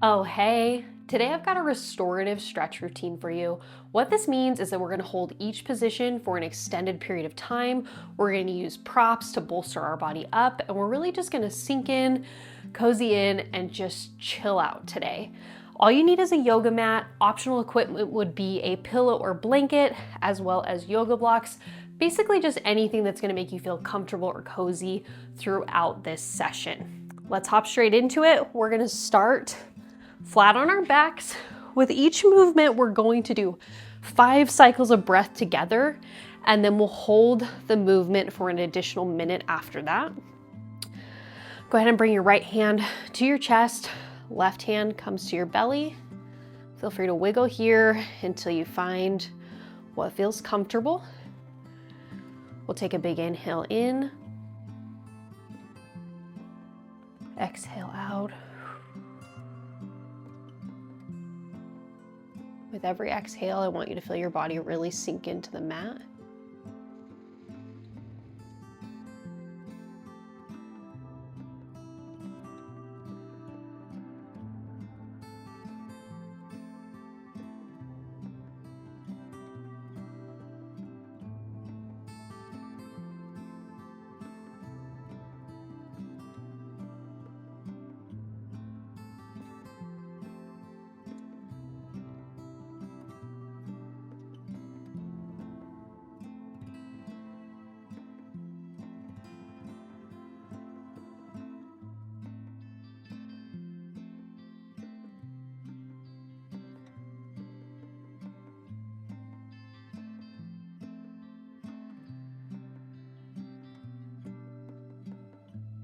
Oh, hey. Today I've got a restorative stretch routine for you. What this means is that we're gonna hold each position for an extended period of time. We're gonna use props to bolster our body up, and we're really just gonna sink in, cozy in, and just chill out today. All you need is a yoga mat. Optional equipment would be a pillow or blanket, as well as yoga blocks. Basically just anything that's gonna make you feel comfortable or cozy throughout this session. Let's hop straight into it. We're gonna start flat on our backs. With each movement, we're going to do 5 cycles of breath together, and then we'll hold the movement for an additional minute after that. Go ahead and bring your right hand to your chest, left hand comes to your belly. Feel free to wiggle here until you find what feels comfortable. We'll take a big inhale in, exhale out. With every exhale, I want you to feel your body really sink into the mat.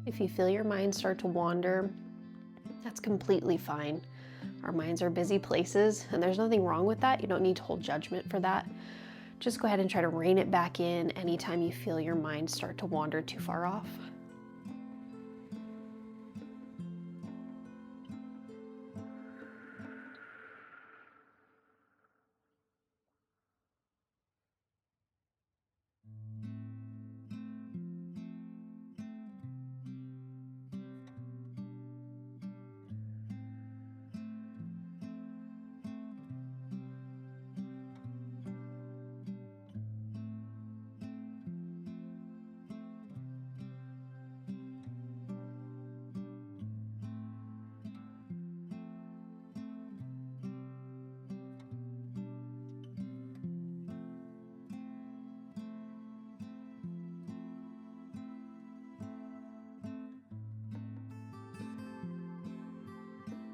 If you feel your mind start to wander, that's completely fine. Our minds are busy places, and there's nothing wrong with that. You don't need to hold judgment for that. Just go ahead and try to rein it back in anytime you feel your mind start to wander too far off.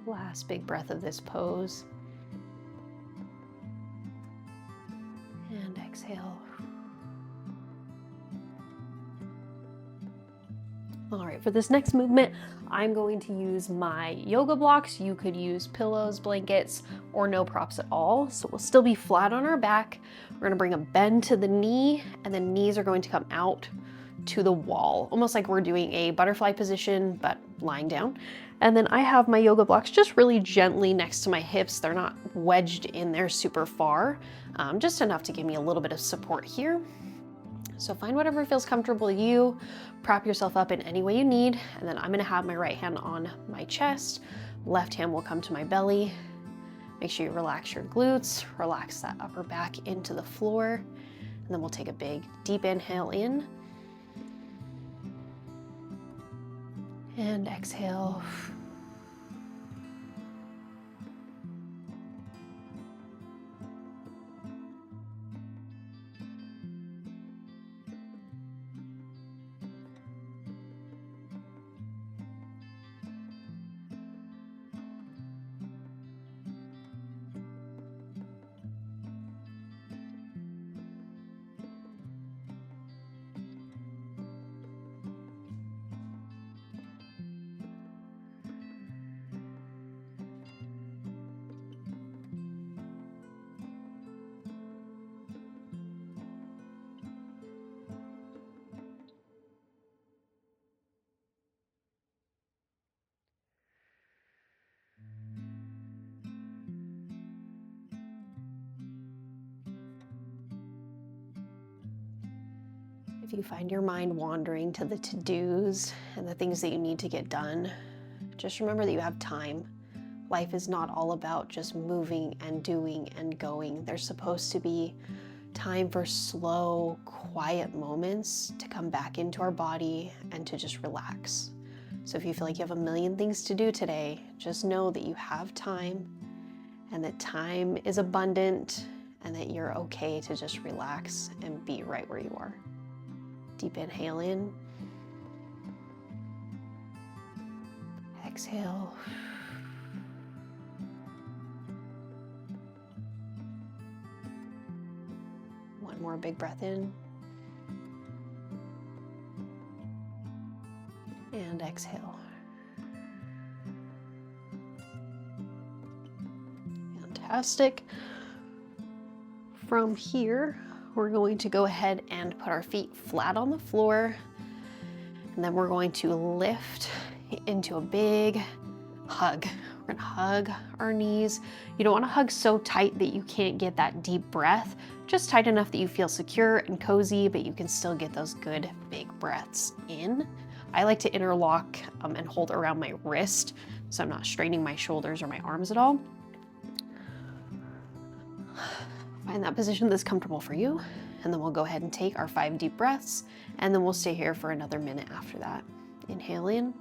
Last big breath of this pose. And exhale. All right, for this next movement, I'm going to use my yoga blocks. You could use pillows, blankets, or no props at all. So we'll still be flat on our back. We're gonna bring a bend to the knee, and the knees are going to come out to the wall, almost like we're doing a butterfly position, but lying down. And then I have my yoga blocks just really gently next to my hips. They're not wedged in there super far, just enough to give me a little bit of support here. So find whatever feels comfortable to you, prop yourself up in any way you need, and then I'm gonna have my right hand on my chest, left hand will come to my belly. Make sure you relax your glutes, relax that upper back into the floor, and then we'll take a big deep inhale in, and exhale. If you find your mind wandering to the to-dos and the things that you need to get done, just remember that you have time. Life is not all about just moving and doing and going. There's supposed to be time for slow, quiet moments to come back into our body and to just relax. So if you feel like you have a million things to do today, just know that you have time and that time is abundant and that you're okay to just relax and be right where you are. Deep inhale in. Exhale. One more big breath in. And exhale. Fantastic. From here, we're going to go ahead and put our feet flat on the floor. And then we're going to lift into a big hug. We're gonna hug our knees. You don't wanna hug so tight that you can't get that deep breath, just tight enough that you feel secure and cozy, but you can still get those good big breaths in. I like to interlock and hold around my wrist, so I'm not straining my shoulders or my arms at all. Find that position that's comfortable for you, and then we'll go ahead and take our 5 deep breaths, and then we'll stay here for another minute after that. Inhale in.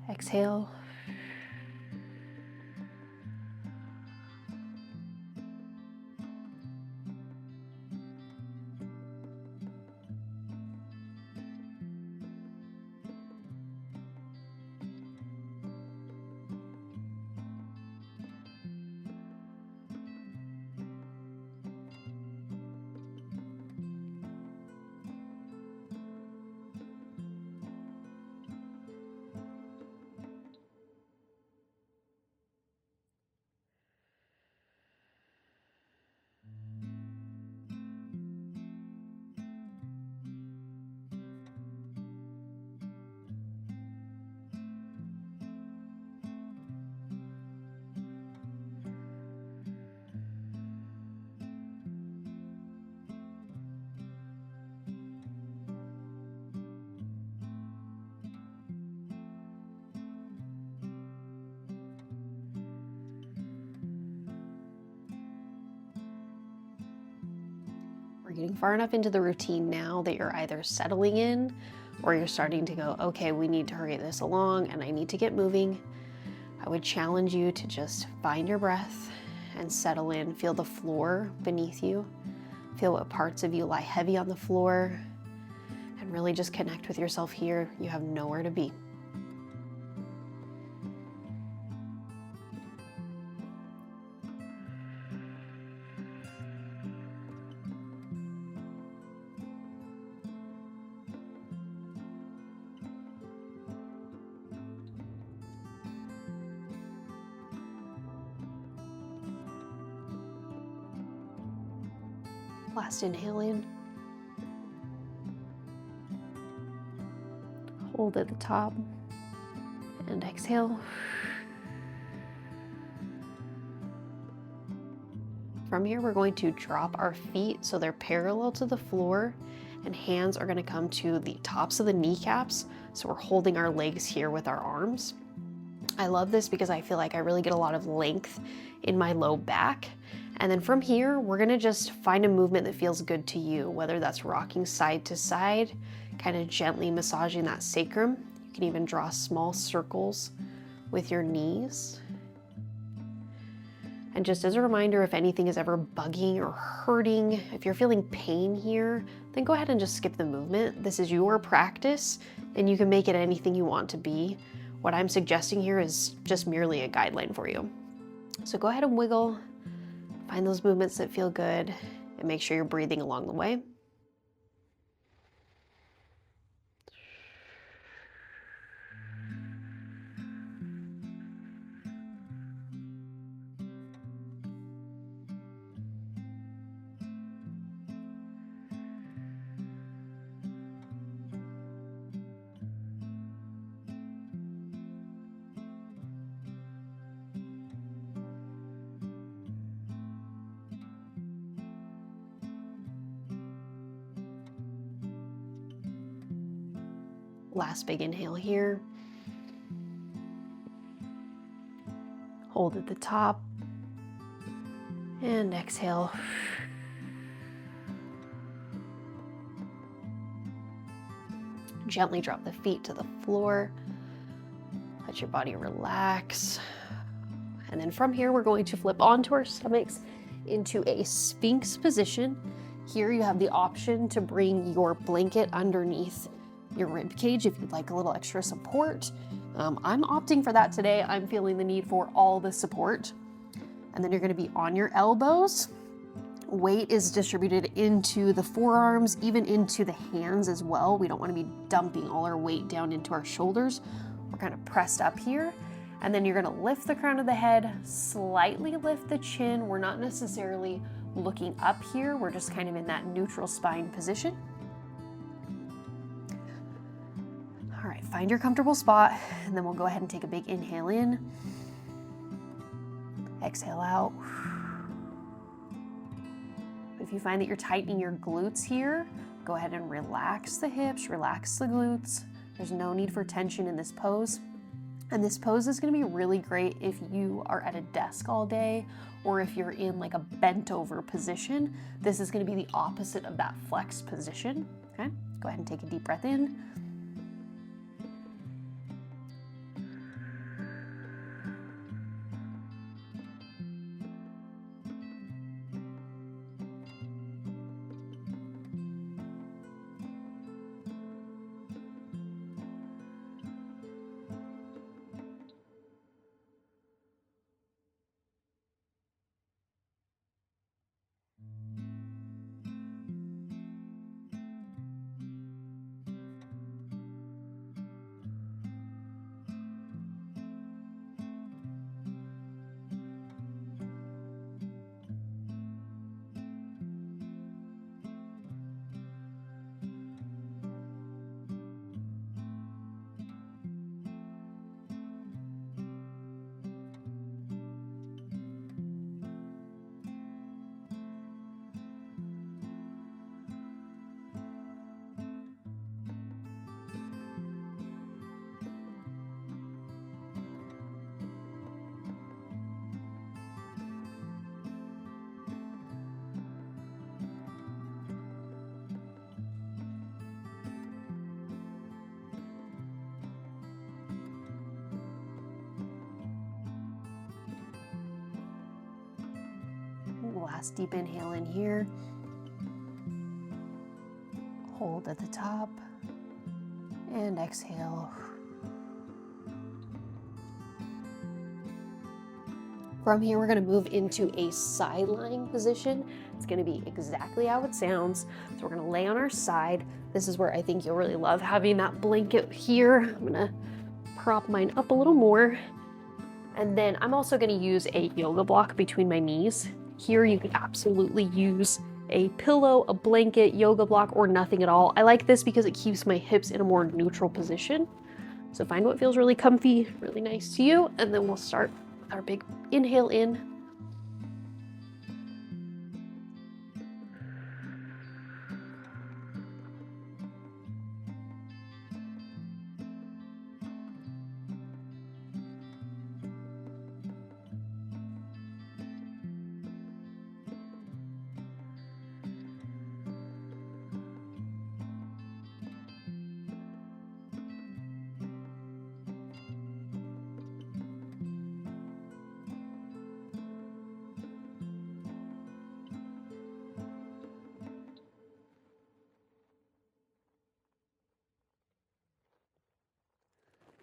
Exhale. We're getting far enough into the routine now that you're either settling in or you're starting to go, okay, we need to hurry this along and I need to get moving. I would challenge you to just find your breath and settle in. Feel the floor beneath you. Feel what parts of you lie heavy on the floor, and really just connect with yourself here. You have nowhere to be. Last inhale in. Hold at the top and exhale. From here, we're going to drop our feet so they're parallel to the floor, and hands are going to come to the tops of the kneecaps. So we're holding our legs here with our arms. I love this because I feel like I really get a lot of length in my low back. And then from here, we're gonna just find a movement that feels good to you, whether that's rocking side to side, kind of gently massaging that sacrum. You can even draw small circles with your knees. And just as a reminder, if anything is ever bugging or hurting, if you're feeling pain here, then go ahead and just skip the movement. This is your practice, and you can make it anything you want to be. What I'm suggesting here is just merely a guideline for you. So go ahead and wiggle. Find those movements that feel good, and make sure you're breathing along the way. Last big inhale here. Hold at the top and exhale. Gently drop the feet to the floor. Let your body relax. And then from here, we're going to flip onto our stomachs into a Sphinx position. Here you have the option to bring your blanket underneath your rib cage if you'd like a little extra support. I'm opting for that today. I'm feeling the need for all the support. And then you're going to be on your elbows. Weight is distributed into the forearms, even into the hands as well. We don't want to be dumping all our weight down into our shoulders. We're kind of pressed up here. And then you're going to lift the crown of the head, slightly lift the chin. We're not necessarily looking up here. We're just kind of in that neutral spine position. All right, find your comfortable spot, and then we'll go ahead and take a big inhale in. Exhale out. If you find that you're tightening your glutes here, go ahead and relax the hips, relax the glutes. There's no need for tension in this pose. And this pose is going to be really great if you are at a desk all day, or if you're in like a bent over position. This is going to be the opposite of that flex position. Okay, go ahead and take a deep breath in. Last deep inhale in here. Hold at the top and exhale. From here, we're going to move into a side lying position. It's going to be exactly how it sounds. So we're going to lay on our side. This is where I think you'll really love having that blanket here. I'm going to prop mine up a little more. And then I'm also going to use a yoga block between my knees. Here you could absolutely use a pillow, a blanket, yoga block, or nothing at all. I like this because it keeps my hips in a more neutral position. So find what feels really comfy, really nice to you, and then we'll start our big inhale in.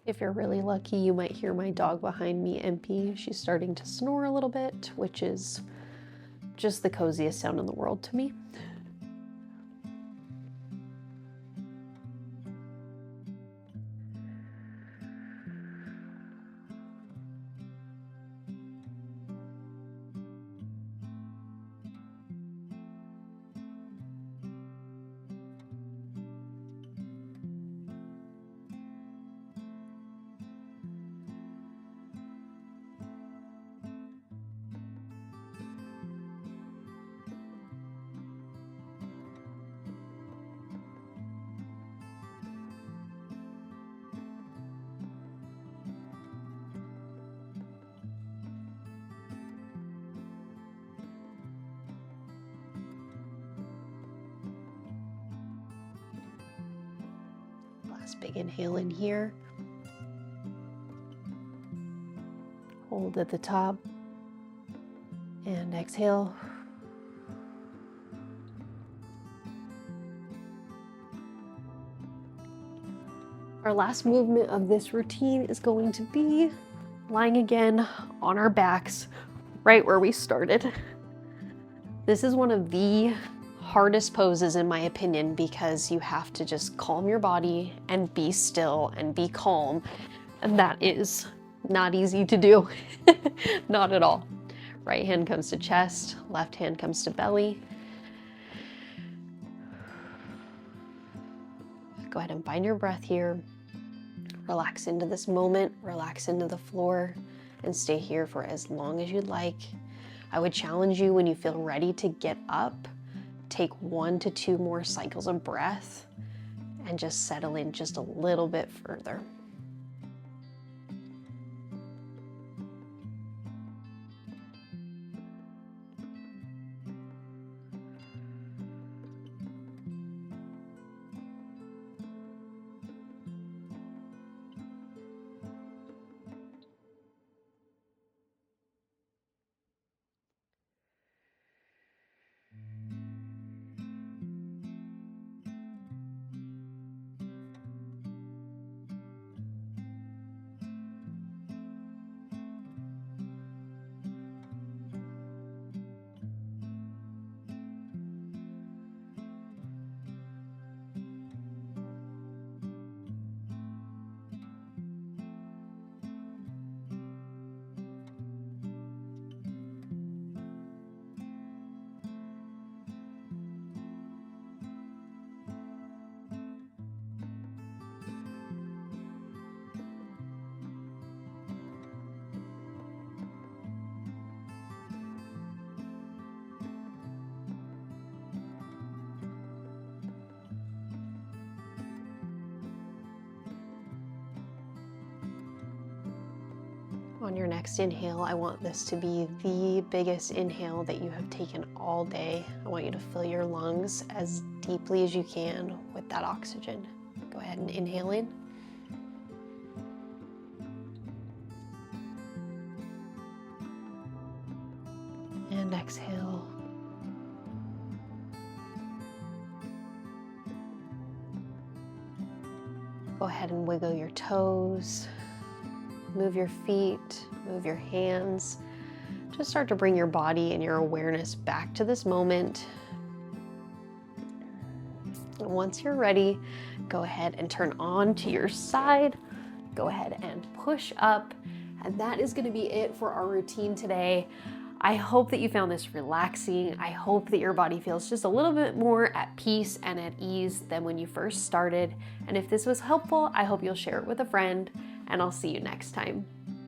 If you're really lucky, you might hear my dog behind me, Empy. She's starting to snore a little bit, which is just the coziest sound in the world to me. Last big inhale in here. Hold at the top. And exhale. Our last movement of this routine is going to be lying again on our backs, right where we started. This is one of the hardest poses in my opinion because you have to just calm your body and be still and be calm. And that is not easy to do, not at all. Right hand comes to chest, left hand comes to belly. Go ahead and find your breath here. Relax into this moment, relax into the floor, and stay here for as long as you'd like. I would challenge you when you feel ready to get up, take 1 to 2 more cycles of breath, and just settle in just a little bit further. On your next inhale, I want this to be the biggest inhale that you have taken all day. I want you to fill your lungs as deeply as you can with that oxygen. Go ahead and inhale in. And exhale. Go ahead and wiggle your toes. Move your feet, move your hands. Just start to bring your body and your awareness back to this moment. And once you're ready, go ahead and turn on to your side. Go ahead and push up. And that is going to be it for our routine today. I hope that you found this relaxing. I hope that your body feels just a little bit more at peace and at ease than when you first started. And if this was helpful, I hope you'll share it with a friend, and I'll see you next time.